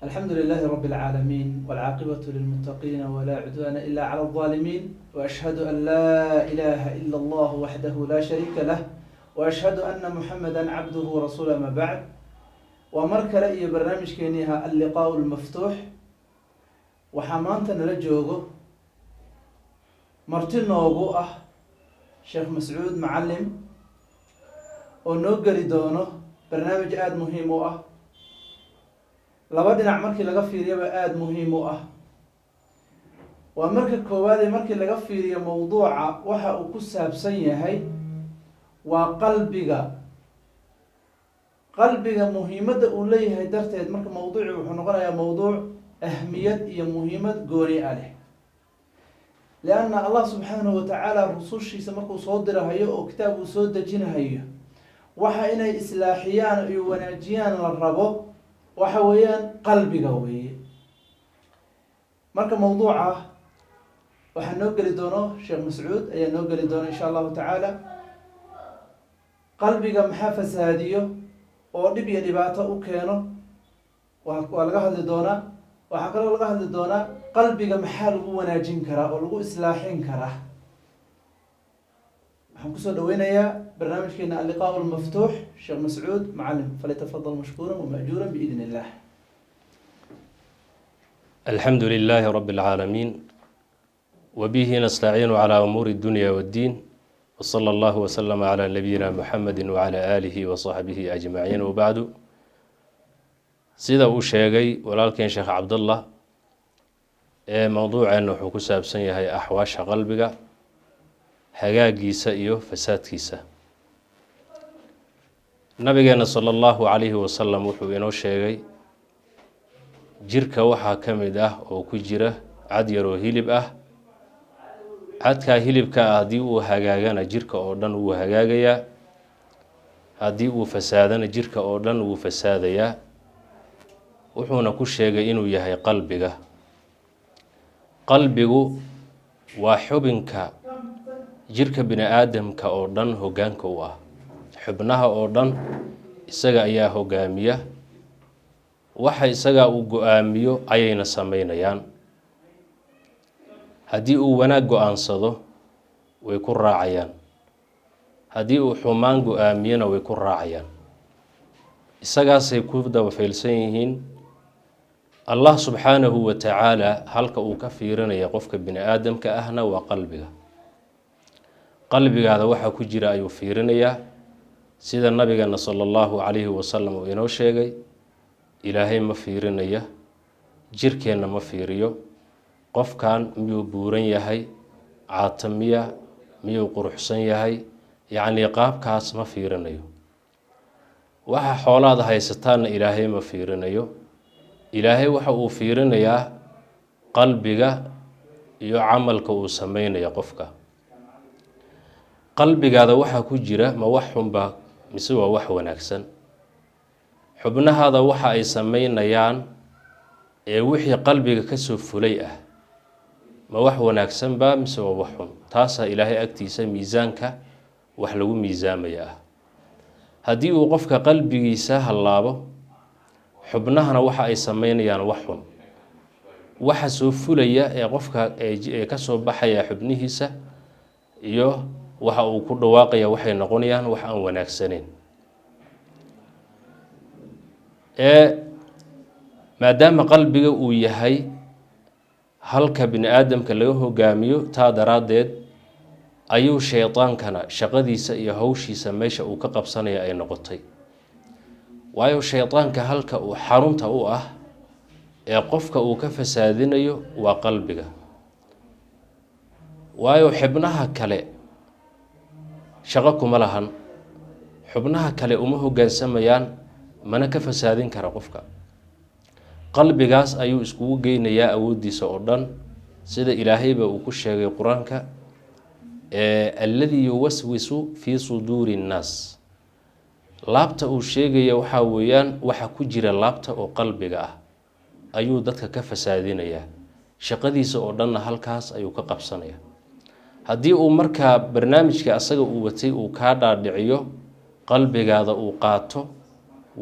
الحمد لله رب العالمين والعاقبة للمتقين ولا عدوان إلا على الظالمين وأشهد أن لا إله إلا الله وحده لا شريك له وأشهد أن محمدا عبده ورسوله ما بعد ومركل إيه برنامج كينيها اللقاء المفتوح وحمانتنا لجوجو مرتين نوغو شيخ مسعود معلم ونوغري دونه برنامج آد مهم laba dhinac markii laga fiiriyaba aad muhiim u ah waa marka koowaad ee markii laga fiiriyo mawduuca waxa uu ku saabsan yahay waa qalbiga muhiimadda uu leeyahay darteed marka mawduucu wuxuu noqonayaa mawduuc ahmiyad iyo muhiimad gooni ah leh لأن الله سبحانه وتعالى رسوشيisa markuu soo dirahayo oo kitaab uu soo dejinayo waxa inay islaaxiyaan iyo wanaajiyaan la rabo waxa weeyaan qalbiga weeye marka mawduuca waxa noo gali doono Sheikh Mas'uud ayaa noo gali doona insha Allah ta'ala qalbiga maxaa fasaadiyo oo dhib iyo dhibaato u keeno waa laga hadli doonaa waxa kale oo laga hadli doonaa qalbiga maxaa lagu wanaajin karaa oo lagu islaaxin karaa waxaan ku soo dhaweynayaa برنامجنا اللقاء المفتوح شيخ مسعود معلم فليتفضل مشكورا ومأجورا بإذن الله. الحمد لله رب العالمين وبه نستعين على أمور الدنيا والدين وصلى الله وسلم على نبينا محمد وعلى آله وصحبه أجمعين وبعد سيدا وشيغي ولكن شيخ عبد الله موضوع أنه حكو سابسن هي أحواش قلبك hagaagiisa iyo fasaadkiisa nabigeena sallallahu alayhi wasallam wuxuu inoo sheegay jirka waxa kamid ah oo ku jira cad yar oo hilib ah cadka hilibka hadii uu hagaagana jirka oo dhan uu hagaagaya hadii uu fasaadana jirka oo dhan uu fasaadaya wuxuuna ku sheegay inuu yahay qalbigu waa xubinka jirka bini aadamka oo dhan hoggaanka u ah xubnaha oo dhan isaga ayaa hogaamiya waxa isaga uu go'aamiyo ayayna sameynayaan hadii uu wanaag go'aansado way ku raacayaan hadii uu xumaan go'aamiyana way ku raacayaan isagaasay ku daba feelsan yihiin Allah subhanahu wa ta'ala halka uu ka fiirinaya qofka bini aadamka ahna waa qalbigaada waxa ku jira ayuu fiirinayaa sida nabigeena sallallahu alayhi wasallam uu inoo sheegay ilaahay ma fiirinaya jirkeena ma fiiriyo qofkan miyuu buuran yahay caatamiya miyuu quruxsan yahay yaani qaabkaas ma fiirinayo waxa xoolaad haysataan ilaahay ma fiirinayo ilaahay waxa uu fiirinayaa qalbiga iyo amalka uu sameeyo qofka qalbigaada waxa ku jira ma wax xunba mise waa wax wanaagsan xubnahaada waxa ay sameynayaan ee wixii qalbiga ka soo fulay ah ma wax wanaagsan ba mise waa wax xun taasa ilaahay agtiisa miisaanka wax lagu miisaamaya hadii uu qofka qalbigiisa halaabo xubnahana waxa ay sameynayaan wax xun waxa soo fulaya ee qofka ee ka soo baxaya xubnihiisa iyo waxa uu ku dhawaaqaya waxay noqonayaan wax aan wanaagsaneyn maadaama qalbiga uu yahay halka bini aadamka laga hogaamiyo taa daraadeed ayuu shaytaankana shaqadiisa iyo hawshiisa meesha uu ka qabsanaya ay noqotay waayo shaytaanka halka uu xarunta u ah ee qofka uu ka fasaadinayo waa qalbiga waayo xubnaha kale shaqo kuma lahan xubnaha kale uma hoggaansamayaan mana ka fasaadin kara qofka qalbigaas ayuu isku geynayaa awoodiisa oo dhan sida ilaahayba uu ku sheegay quraanka alladhi yuwaswisu fi suduri an-nas laabta uu sheegaya waxa weeyaan waxa ku jira laabta oo qalbiga ah ayuu dadka ka fasaadinaya shaqadiisa oo dhan halkaas ayuu ka qabsanaya hadii uu marka barnaamijka asaga uu watay uu ka dhaadhiciyo qalbigaada uu qaato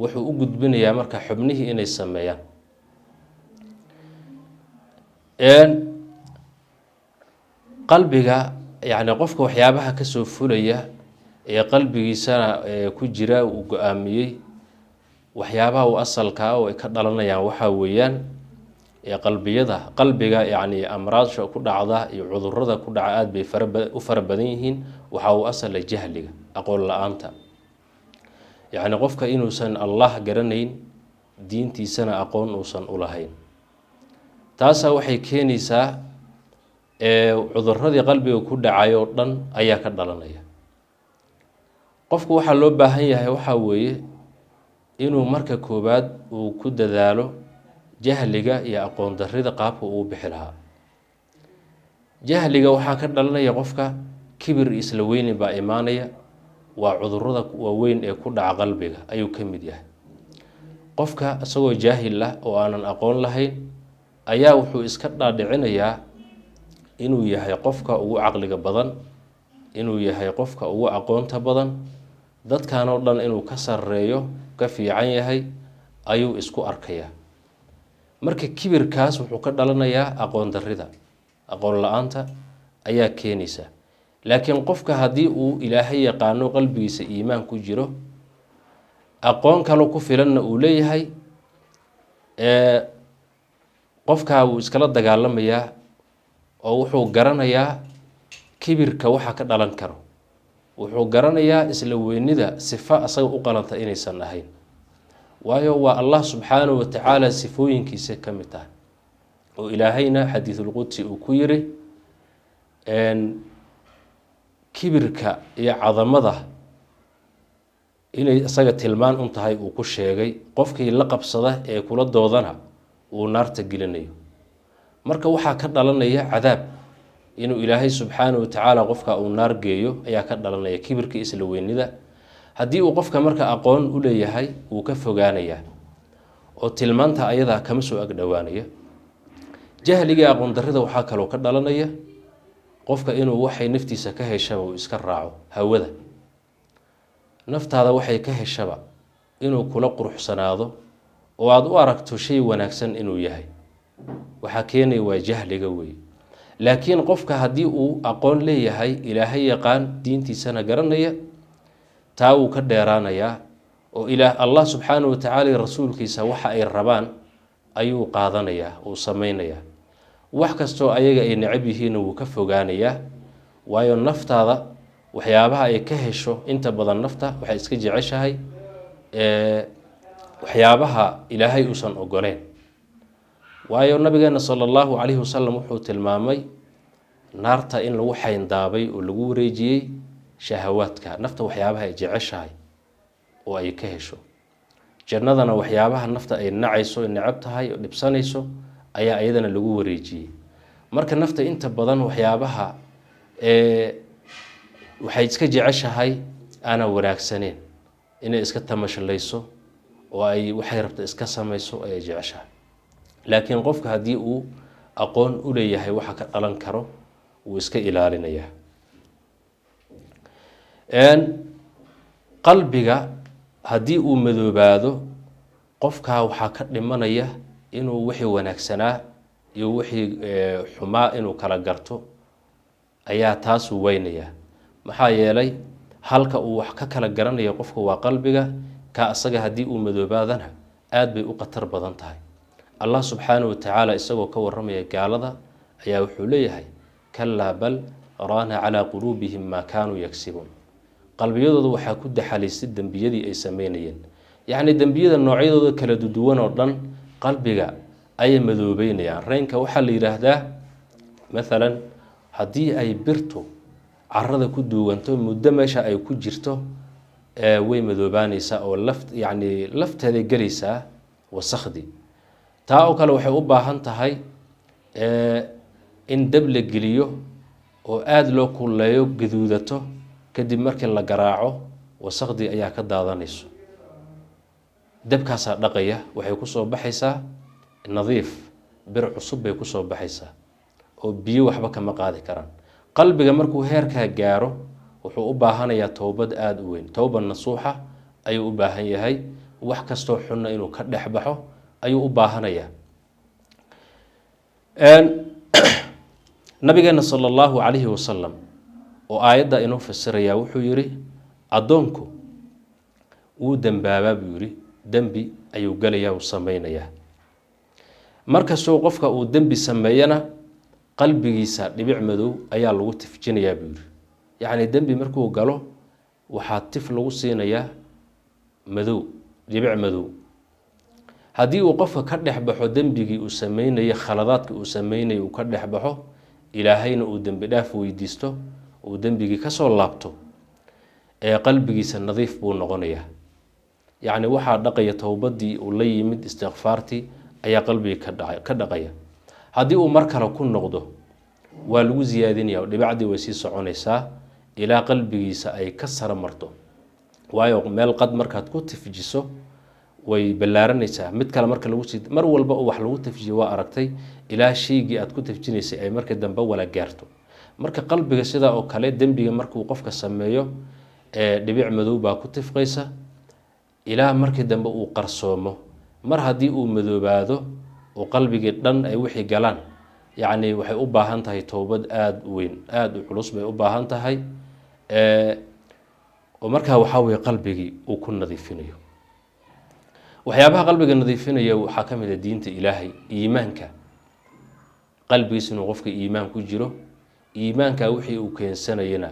wuxuu u gudbinayaa marka xubnihii inay sameeyaan qalbiga yacni qofka waxyaabaha kasoo fulaya ee qalbigiisana ku jira uu go-aamiyey waxyaabaha uu asalkaa oo ay ka dhalanayaan waxaa weeyaan qalbiga yacni amraadsha ku dhacda iyo cudurada ku dhaca aada bay u fara badan yihiin waxa uu asala jahliga aqoon la-aanta yacni qofka inuusan allah garanayn diintiisana aqoon uusan u lahayn taasaa waxay keenaysaa cuduradii qalbiga ku dhacay oo dhan ayaa ka dhalanaya qofku waxaa loo baahan yahay waxaa weeye inuu marka koowaad uu ku dadaalo jahliga iyo aqoon darrida qaabka uu bixi lahaa jahliga waxaa ka dhalanaya qofka kibir isla weyni baa imaanaya waa cudurada waaweyn ee ku dhaca qalbiga ayuu ka mid yahay qofka isagoo jaahil ah oo aanan aqoon lahayn ayaa wuxuu iska dhaadhicinayaa inuu yahay qofka ugu caqliga badan inuu yahay qofka ugu aqoonta badan dadkan oo dhan inuu ka sareeyo ka fiican yahay ayuu isku arkayaa marka kibirkaas wuxuu ka dhalanayaa aqoon darrida aqoon la-aanta ayaa keenaysa laakiin qofka haddii uu ilaahay yaqaano qalbigiisa iimaan ku jiro aqoon kale ku filanna uu leeyahay qofkaa wuu iskala dagaalamayaa oo wuxuu garanayaa kibirka waxa ka dhalan karo wuxuu garanayaa isla weynida sifa asaga u qalanta inaysan ahayn waayo waa allah subxaanahu watacaala sifooyinkiisa ka mid tahay oo ilaahayna xadiisulqudsi uu ku yiri kibirka iyo cadamada inay isaga tilmaan un tahay uu ku sheegay qofkii la qabsada ee kula doodana uu naarta gelinayo marka waxaa ka dhalanaya cadaab inuu ilaahay subxaanahu watacaala qofka uu naar geeyo ayaa ka dhalanaya kibirka isla weynida haddii uu qofka marka aqoon u leeyahay wuu ka fogaanayaa oo tilmaanta ayadaa kama soo agdhowaanaya jahliga aqoon darrida waxaa kaloo ka dhalanaya qofka inuu waxay naftiisa ka heshaba uu iska raaco hawada naftaada waxay ka heshaba inuu kula quruxsanaado oo aada u aragto shay wanaagsan inuu yahay waxaa keenaya waa jahliga wey laakiin qofka haddii uu aqoon leeyahay ilaahay yaqaan diintiisana garanaya taa wuu ka dheeraanayaa oo allah subxaanahu watacaala iyo rasuulkiisa waxa ay rabaan ayuu qaadanayaa uu samaynayaa wax kastoo ayaga ay necab yihiinna wuu ka fogaanayaa waayo naftaada waxyaabaha ay ka hesho inta badan nafta waxay iska jeceshahay waxyaabaha ilaahay uusan ogoleen waayo nabigeena sala allahu calayhi wasalam wuxuu tilmaamay naarta in lagu xayndaabay oo lagu wareejiyey shahawaadka nafta waxyaabaha ay jeceshahay oo ay ka hesho jannadana waxyaabaha nafta ay nacayso ay necab tahay oo dhibsanayso ayaa iyadana lagu wareejiyey marka nafta inta badan waxyaabaha waxay iska jeceshahay aanan wanaagsaneen inay iska tamashalayso oo ay waxay rabta iska samayso ayay jeceshahay laakiin qofka haddii uu aqoon u leeyahay waxa ka dhalan karo wuu iska ilaalinayaa qalbiga haddii uu madoobaado qofkaa waxaa ka dhimanaya inuu wixii wanaagsanaa iyo wixii xumaa inuu kala garto ayaa taasuu weynayaa maxaa yeelay halka uu wax ka kala garanaya qofka waa qalbiga ka asaga haddii uu madoobaadana aada bay u khatar badan tahay allah subxaanahu watacaala isagoo ka waramaya gaalada ayaa wuxuu leeyahay kalaa bal raana calaa quluubihim maa kaanuu yagsibuun qalbiyadooda waxaa ku daxalaysay dembiyadii ay sameynayeen yacni dembiyada noocyadooda kala duwan oo dhan qalbiga ayay madoobeynayaan reynka waxaa la yidhaahdaa maalan haddii ay birtu carada ku duuganto muddo meesha ay ku jirto way madoobaanaysaa oo yacni lafteeday gelaysaa wasakdi taa oo kale waxay u baahan tahay in dab la geliyo oo aada loo kulleeyo gaduudato kadib markii la garaaco wasakdi ayaa ka daadanayso dabkaasaa dhaqaya waxay kusoo baxaysaa nadiif bir cusub bay kusoo baxaysaa oo biyo waxba kama qaadi karaan qalbiga markuu heerkaa gaaro wuxuu u baahanayaa towbad aada u weyn towbad nasuuxa ayuu u baahan yahay wax kastoo xunna inuu ka dhex baxo ayuu u baahanayaa nabigeena sala allahu calayhi wasalam oo aayadda inoo fasirayaa wuxuu yidhi addoonku wuu dembaabaa buu yidhi dembi ayuu galayaa uu samaynayaa markastoo qofka uu dembi sameeyana qalbigiisa dhibic madow ayaa lagu tifjinayaa buu yidhi yacni dembi markuu galo waxaa tif lagu siinayaa madow dhibic madow haddii uu qofka ka dhex baxo dembigii uu sameynayay khaladaadka uu sameynayay uu ka dhex baxo ilaahayna uu dembi dhaaf weydiisto uu dembigii kasoo laabto ee qalbigiisa nadiif buu noqonayaa yacni waxaa dhaqaya towbadii uu la yimid istikfaartii ayaa qalbiga ka dhaqaya haddii uu mar kale ku noqdo waa lagu siyaadinaya oo dhibacdii way sii soconaysaa ilaa qalbigiisa ay ka sara marto waayo meel qad markaad ku tifjiso way ballaaranaysaa mid kale marka lagu sii mar walba oo wax lagu tifjiyo waa aragtay ilaa shaygii aad ku tifjinaysay ay marka dambe wala gaarto marka qalbiga sidaa oo kale dembiga markuu qofka sameeyo dhibic madow baa ku tifqaysa ilaa markii dambe uu qarsoomo mar haddii uu madoobaado oo qalbigii dhan ay wixii galaan yacni waxay u baahan tahay towbad aada u weyn aada u culus bay u baahan tahay oo markaa waxaa weye qalbigii uu ku nadiifinayo waxyaabaha qalbiga nadiifinaya waxaa ka mid a diinta ilaahay iimaanka qalbigiisa inuu qofka iimaan ku jiro iimaanka wixii uu keensanayana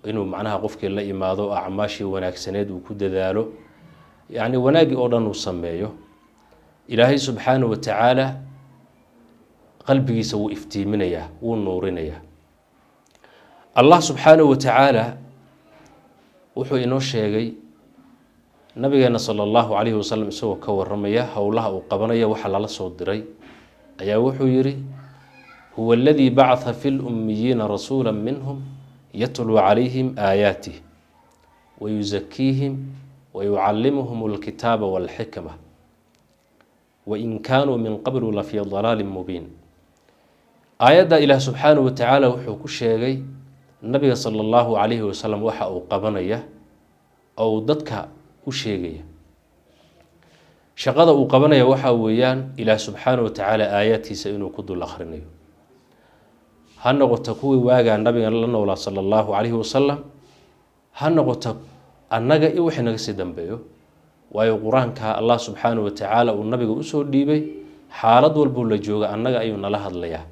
inuu macnaha qofkii la imaado acmaashii wanaagsaneed uu ku dadaalo yacni wanaagii oo dhan uu sameeyo ilaahay subxaanahu wa tacaala qalbigiisa wuu iftiiminayaa wuu nuurinayaa allah subxaanahu wa tacaala wuxuu inoo sheegay nabigeena sala allahu calayhi wasalam isagoo ka waramaya howlaha uu qabanaya waxa lala soo diray ayaa wuxuu yidhi huwa aladii bacatha fi lummiyiina rasuula minhum yatluu calayhim aayaatih wayusakiihim wayucallimuhum alkitaaba walxikma wain kaanuu min qablu lafii dalaalin mubiin aayadda ilaah subxaanahu wa tacaala wuxuu ku sheegay nabiga sala allahu calayhi wasalam waxa uu qabanaya oo uu dadka u sheegaya shaqada uu qabanaya waxaa weeyaan ilaah subxaanahu wa tacaala aayaadkiisa inuu ku dul akhrinayo ha noqoto kuwii waagaa nabiga la noolaa sala allahu calayhi wasalam ha noqoto annaga iyo wixii naga sii dambeeyo waayo qur-aanka allah subxaanahu wa tacaala uu nabiga usoo dhiibay xaalad walbuu la jooga annaga ayuu nala hadlayaa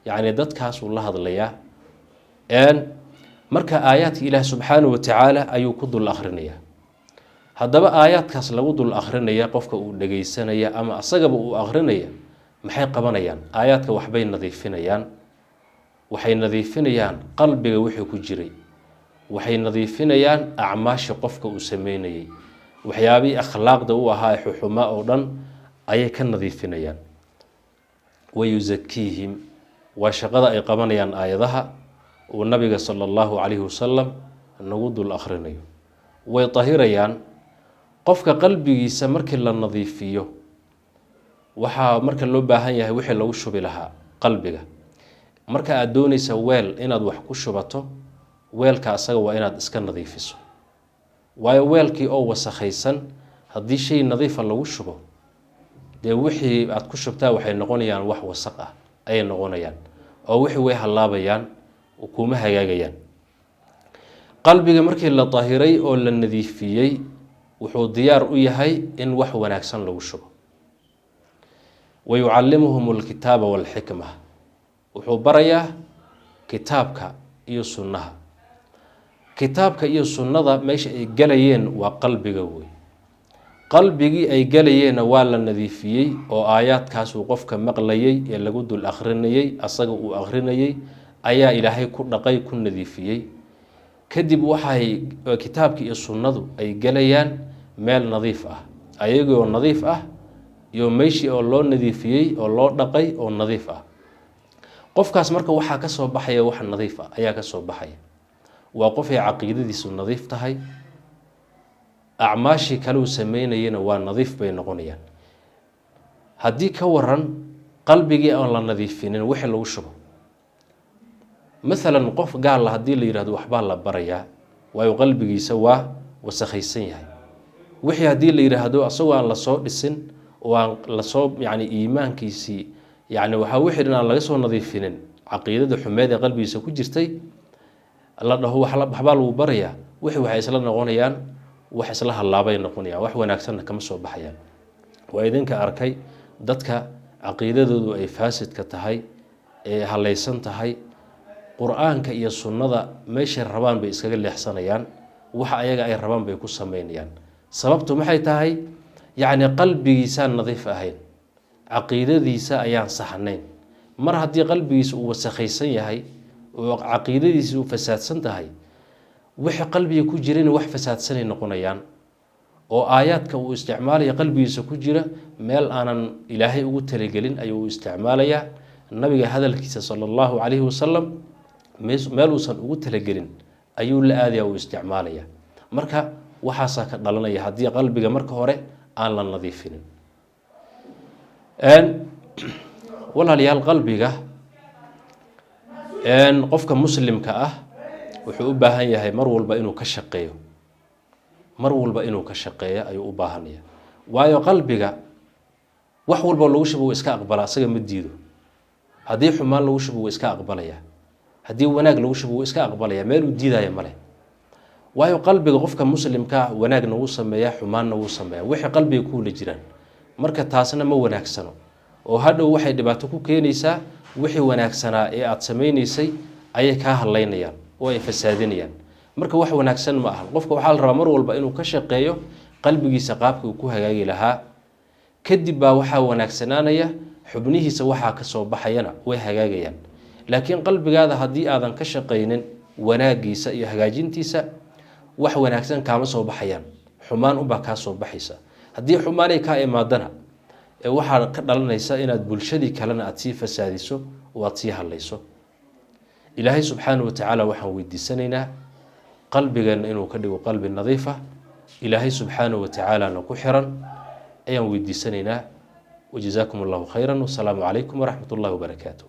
yacni dadkaasuu la hadlayaa marka aayaadka ilaah subxaanahu wa tacaala ayuu ku dul akhrinayaa haddaba aayaadkaas lagu dul akhrinaya qofka uu dhegaysanaya ama asagaba uu akhrinaya maxay qabanayaan aayaadka waxbay nadiifinayaan waxay nadiifinayaan qalbiga wixii ku jiray waxay nadiifinayaan acmaasha qofka uu sameynayay waxyaabihii akhlaaqda u ahaa xuxumaa oo dhan ayay ka nadiifinayaan wayusakiihim waa shaqada ay qabanayaan aayadaha uu nabiga sala allahu calayhi wasalam nagu dul akhrinayo way tahirayaan qofka qalbigiisa markii la nadiifiyo waxaa marka loo baahan yahay wixii lagu shubi lahaa qalbiga marka aad doonaysa weel inaad wax ku shubato weelka asaga waa inaad iska nadiifiso waayo weelkii oo wasakhaysan haddii shay nadiifa lagu shubo dee wixii aad ku shubtaa waxay noqonayaan wax wasaq ah ayay noqonayaan oo wixii way hallaabayaan kuma hagaagayaan qalbiga markii la dahiray oo la nadiifiyey wuxuu diyaar u yahay in wax wanaagsan lagu shubo wayucallimuhum alkitaaba walxikma wuxuu barayaa kitaabka iyo sunnaha kitaabka iyo sunnada meesha ay galayeen waa qalbiga wey qalbigii ay galayeenna waa la nadiifiyey oo aayaadkaas uu qofka maqlayay ee lagu dul akhrinayay asaga uu akhrinayay ayaa ilaahay ku dhaqay ku nadiifiyey kadib waxay kitaabka iyo sunnadu ay galayaan meel nadiif ah ayagoo nadiif ah iyo meeshii oo loo nadiifiyey oo loo dhaqay oo nadiif ah qofkaas marka waxaa ka soo baxaya wax nadiif ah ayaa ka soo baxaya waa qof ay caqiidadiisu nadiif tahay acmaashii kale uu sameynayana waa nadiif bay noqonayaan haddii ka waran qalbigii aan la nadiifinin wixii lagu shubo maalan qof gaal haddii la yidhahdo waxbaa la barayaa waayo qalbigiisa waa wasakhaysan yahay wixii haddii la yidhaahdo asagoo aan lasoo dhisin oo aan lasoo yacni iimaankiisii yacni waxaa wixii dhan aan laga soo nadiifinin caqiidada xumeed ee qalbigiisa ku jirtay la dhaho waxbaa lagu barayaa wixii waxay isla noqonayaan wax isla hallaabay noqonayaan wax wanaagsanna kama soo baxayaan. waa idinka arkay dadka caqiidadoodu ay faasidka tahay ee halaysan tahay qur-aanka iyo sunnada meeshay rabaan bay iskaga leexsanayaan waxa ayaga ay rabaan bay ku sameynayaan. sababtu maxay tahay yacni qalbigiisaan nadiif ahayn caqiidadiisa ayaan saxnayn. mar haddii qalbigiisa uu wasakhaysan yahay oo caqiidadiisa uu fasaadsan tahay wixii qalbiga ku jirana wax fasaadsanay noqonayaan oo aayaadka uu isticmaalaya qalbigiisa ku jira meel aanan ilaahay ugu talagelin ayuu u isticmaalayaa. nabiga hadalkiisa sala allahu calayhi wasalam meel uusan ugu talagelin ayuu la aadaya u isticmaalaya. marka waxaasaa ka dhalanaya haddii qalbiga marka hore aan la nadiifinin. walaalayaal qalbiga qofka muslimka ah wuxuu u baahan yahay mar walba inuu ka shaqeeyo ayuu u baahanaya. waayo qalbiga wax walba lagu shubo iska aqbala asaga ma diido. haddii xumaan lagu shubo wuu iska aqbalaya haddii wanaag lagu shubo wuu iska aqbalaya meel uu diidaya male. waayo qalbiga qofka muslimka wanaagna wuu sameeyaa xumaanna wuu sameeyaa wixii qalbiga kuula jiraan. marka taasna ma wanaagsano oo hadhow waxay dhibaato ku keenaysaa wixii wanaagsanaa ee aad samaynaysay ayay kaa hadlaynayaan oo ay fasaadinayaan. marka wax wanaagsan ma aha. qofka waxaa la rabaa mar walba inuu ka shaqeeyo qalbigiisa qaabkii uu ku hagaagi lahaa. kadib baa waxaa wanaagsanaanaya xubnihiisa waxaa ka soo baxayana way hagaagayaan. laakiin qalbigaada haddii aadan ka shaqaynin wanaagiisa iyo hagaajintiisa wax wanaagsan kaama soo baxayaan xumaan unbaa kaa soo baxaysa. haddii xumaanay kaa imaadana waxaa ka dhalanaysa inaad bulshadii kalena aad sii fasaadiso oo aad sii hadlayso. ilaahay subxaanahu watacaala waxaan weydiisanaynaa qalbigeena inuu ka dhigo qalbi nadiif ah ilaahay subxaanahu watacaalana ku xiran ayaan weydiisanaynaa. wajazaakum allahu khayran wasalaamu calaykum waraxmat ullahi wabarakaatuh.